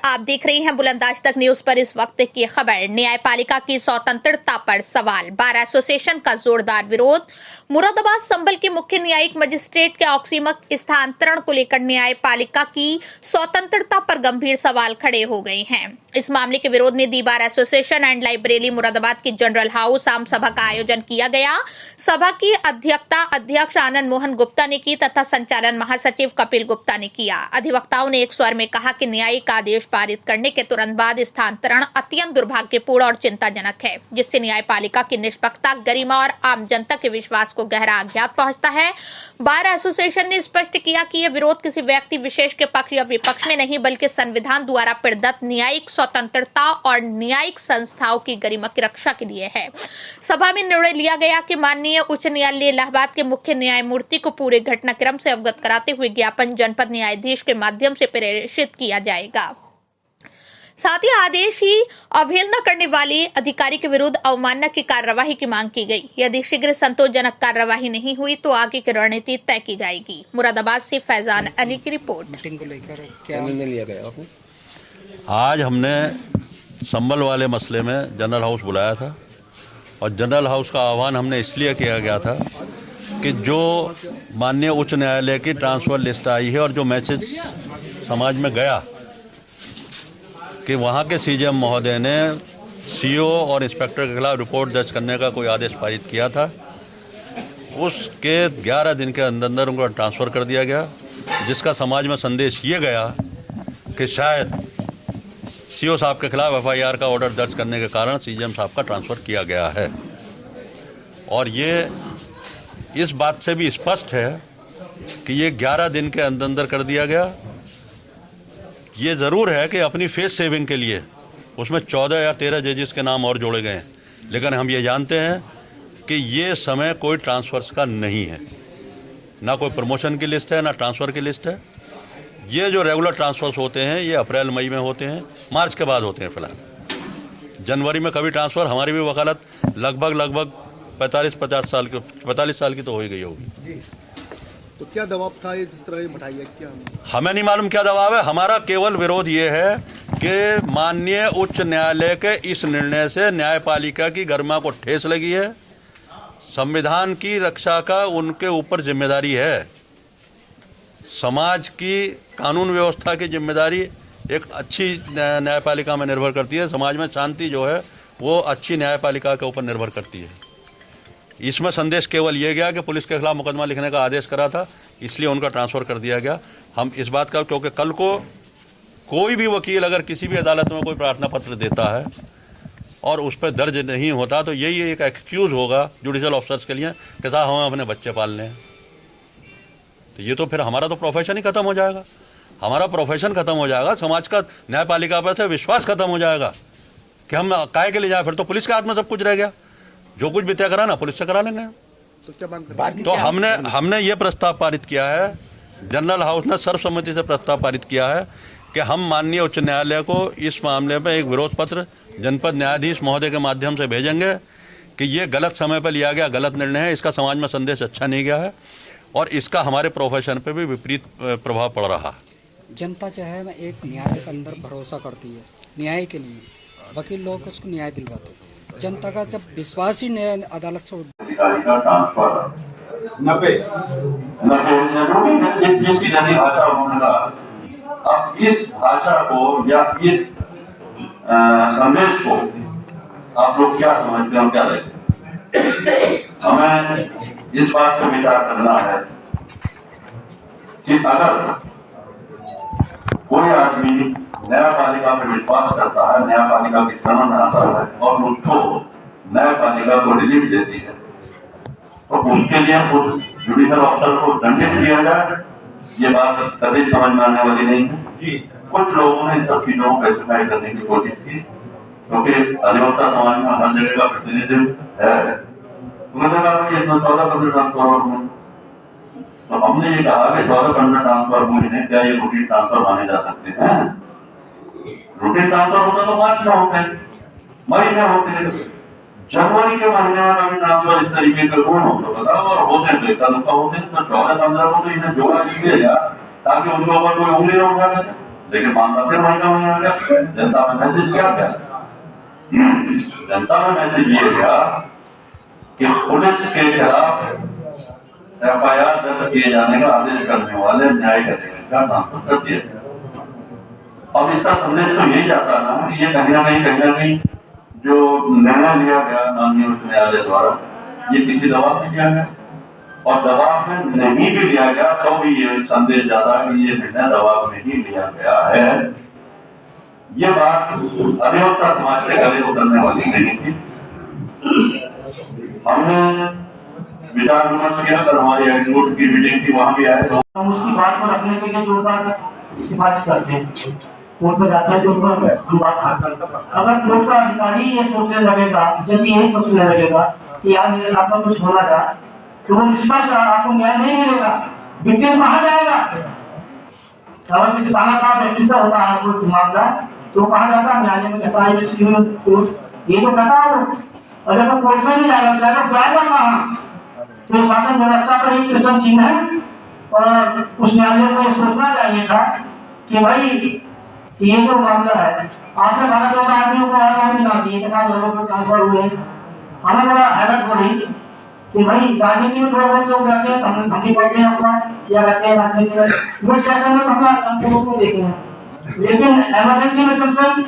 आप देख रहे हैं बुलंद आज तक न्यूज पर। इस वक्त की खबर, न्यायपालिका की स्वतंत्रता पर सवाल, बार एसोसिएशन का जोरदार विरोध। मुरादाबाद संभल के मुख्य न्यायिक मजिस्ट्रेट के ऑक्सीमक स्थानांतरण को लेकर न्यायपालिका की स्वतंत्रता पर गंभीर सवाल खड़े हो गए हैं। इस मामले के विरोध में the bar association and library Moradabad की जनरल हाउस आम सभा का आयोजन किया गया। सभा की अध्यक्षता अध्यक्ष आनंद मोहन गुप्ता ने की तथा संचालन महासचिव कपिल गुप्ता ने किया। अधिवक्ताओं ने एक स्वर में कहा कि न्यायिक आदेश पारित करने के तुरंत बाद स्थानांतरण अत्यंत दुर्भाग्यपूर्ण और चिंताजनक है, जिससे न्यायपालिका की निष्पक्षता, गरिमा और आम जनता के विश्वास को गहरा आघात पहुंचता है। बार एसोसिएशन ने स्पष्ट किया कि यह विरोध किसी व्यक्ति विशेष के पक्ष या विपक्ष में नहीं, बल्कि संविधान द्वारा प्रदत्त न्यायिक स्वतंत्रता और न्यायिक संस्थाओं की गरिमा की रक्षा के लिए है। सभा में निर्णय लिया गया कि माननीय उच्च न्यायालय इलाहाबाद के मुख्य न्यायमूर्ति को पूरे घटनाक्रम से अवगत कराते हुए ज्ञापन जनपद न्यायाधीश के माध्यम से प्रेषित किया जाएगा। साथ ही आदेश ही अवहेलना करने वाले अधिकारी के विरुद्ध अवमानना की कार्यवाही की मांग की गई। यदि शीघ्र संतोषजनक कार्यवाही नहीं हुई तो आगे की रणनीति तय की जाएगी। मुरादाबाद से फैजान अली की रिपोर्ट। मीटिंग को लेकर क्या निर्णय लिया गया आपने? आज हमने संभल वाले मसले में जनरल हाउस बुलाया था और जनरल हाउस का आह्वान हमने इसलिए किया गया था कि जो माननीय उच्च न्यायालय की ट्रांसफ़र लिस्ट आई है और जो मैसेज समाज में गया कि वहाँ के सीजेएम महोदय ने सीओ और इंस्पेक्टर के खिलाफ रिपोर्ट दर्ज करने का कोई आदेश पारित किया था, उसके 11 दिन के अंदर उनको ट्रांसफ़र कर दिया गया, जिसका समाज में संदेश ये गया कि शायद सीओ साहब के खिलाफ एफआईआर का ऑर्डर दर्ज करने के कारण सीजेएम साहब का ट्रांसफ़र किया गया है। और ये इस बात से भी स्पष्ट है कि ये 11 दिन के अंदर कर दिया गया। ये ज़रूर है कि अपनी फेस सेविंग के लिए उसमें 14 या 13 जजेस के नाम और जोड़े गए हैं, लेकिन हम ये जानते हैं कि ये समय कोई ट्रांसफ़र्स का नहीं है, ना कोई प्रमोशन की लिस्ट है ना ट्रांसफ़र की लिस्ट है। ये जो रेगुलर ट्रांसफ़र्स होते हैं ये अप्रैल मई में होते हैं, मार्च के बाद होते हैं। फ़िलहाल जनवरी में कभी ट्रांसफ़र, हमारी भी वकालत लगभग 45 साल की तो हो ही गई होगी। तो क्या दबाव था ये जिस तरह ये मिठाई है? क्या हमें नहीं मालूम क्या दबाव है। हमारा केवल विरोध ये है कि माननीय उच्च न्यायालय के इस निर्णय से न्यायपालिका की गरिमा को ठेस लगी है। संविधान की रक्षा का उनके ऊपर जिम्मेदारी है। समाज की कानून व्यवस्था की जिम्मेदारी एक अच्छी न्यायपालिका में निर्भर करती है। समाज में शांति जो है वो अच्छी न्यायपालिका के ऊपर निर्भर करती है। इसमें संदेश केवल ये गया कि पुलिस के खिलाफ मुकदमा लिखने का आदेश करा था, इसलिए उनका ट्रांसफ़र कर दिया गया। हम इस बात का, क्योंकि कल को कोई भी वकील अगर किसी भी अदालत में कोई प्रार्थना पत्र देता है और उस पर दर्ज नहीं होता तो यही एक एक्सक्यूज़ होगा जुडिशल ऑफिसर्स के लिए कि साहब हमें अपने बच्चे पालने हैं। तो ये तो फिर हमारा तो प्रोफेशन ही ख़त्म हो जाएगा। हमारा प्रोफेशन ख़त्म हो जाएगा, समाज का न्यायपालिका पर से विश्वास ख़त्म हो जाएगा कि हम काय के लिए जाए। फिर तो पुलिस के हाथ में सब कुछ रह गया, जो कुछ भी तय करा ना पुलिस से करा लेंगे। तो क्या मांग? तो हमने ये प्रस्ताव पारित किया है, जनरल हाउस ने सर्वसम्मति से प्रस्ताव पारित किया है कि हम माननीय उच्च न्यायालय को इस मामले में एक विरोध पत्र जनपद न्यायाधीश महोदय के माध्यम से भेजेंगे कि ये गलत समय पर लिया गया गलत निर्णय है, इसका समाज में संदेश अच्छा नहीं गया है और इसका हमारे प्रोफेशन पे भी विपरीत प्रभाव पड़ रहा है। जनता जो है एक न्याय के अंदर भरोसा करती है, न्याय के नहीं, वकील लोग उसको न्याय दिलवाते हैं। जनता का जब विश्वास ही न्याय अदालत से अधिकारी का ट्रांसफर 90 की जैसी भाषा उन्होंने कहा। अब इस भाषा को या इस संदेश को आप लोग क्या समझते हो, क्या देखते? हमें इस बात पर विचार करना है कि अगर कोई आदमी न्यायपालिका पर विश्वास करता है, न्यायपालिका की शरण में आता है और उसको न्यायपालिका को रिलीफ देती है तो उसके लिए उस जुडिशल ऑफिसर को दंडित किया जाए। ये बात कभी समझ में आने वाली नहीं है। कुछ लोगों ने इन सब चीजों को एक्सरसाइज करने की कोशिश की, क्योंकि अधिवक्ता समाज में हर जगह का प्रतिनिधित्व है। उन्होंने कहा कि इसमें 14-15 ट्रांसफर, तो हमने ये कहा कि 14-15 ट्रांसफर हुए हैं, क्या ये रूटीन ट्रांसफर माने जा सकते हैं? रूटीन ट्रांसफर होता तो मार्च में होते हैं, मई में होते हैं, जनवरी के महीने में कभी ट्रांसफर इस तरीके का कौन हो सकता है? और होते हैं तो एक होते हैं तो 14-15 को तो इन्हें जोड़ा कीजिएगा ताकि उनके ऊपर कोई उंगली न उठा सके। लेकिन मामला फिर वही का वही आ गया। जनता में मैसेज क्या गया? जनता में मैसेज ये गया कि पुलिस के खिलाफ FIR दर्ज किए जाने का आदेश करने वाले न्यायिक अधिकारी का नाम कर दिया गया। अब इसका संदेश तो यही जाता ना कि ये कहीं ना कहीं जो निर्णय लिया गया माननीय उच्च न्यायालय द्वारा, ये किसी दबाव से किया गया, और दबाव में नहीं भी लिया गया तो भी ये संदेश जाता है कि ये निर्णय दबाव में ही लिया गया है। ये बात अधिवक्ता समाज के गले उतरने वाली नहीं थी। हमने विचार विमर्श किया, कल हमारी एग्जीक्यूटिव की मीटिंग थी, वहां भी आए तो हम उसकी बात को रखने के लिए जोरदार सिफारिश करते हैं। कोर्ट में जाते हैं तो हम बात करते हैं। अगर कोर्ट का अधिकारी ये सोचने लगेगा, जैसे यही सोचने लगेगा कि यार मेरे साथ में कुछ होना था, तो वो निष्पक्ष आपको न्याय नहीं मिलेगा। विक्टिम कहाँ जाएगा? अगर किसी थाना साहब किसका होता है कोई मामला, तो कहाँ जाता है? न्यायालय में कहता है ये तो कहता हो। अगर वो कोर्ट में नहीं जाएगा कहाँ? तो शासन व्यवस्था पर एक प्रश्न चिन्ह है, और उस न्यायालय को सोचना चाहिए था कि भाई ये जो मामला है, आपने 12-14 आदमियों को और मिला दिए, ट्रांसफर हुए। हमें बड़ा हैरत हो रही कि भाई राजनीति में थोड़ा बहुत लोग रहते हैं, हम भी पढ़ते हैं अपना या रहते हैं राजनीति में, सेशन में तो हम देखेंगे, लेकिन इमरजेंसी में कंसर्न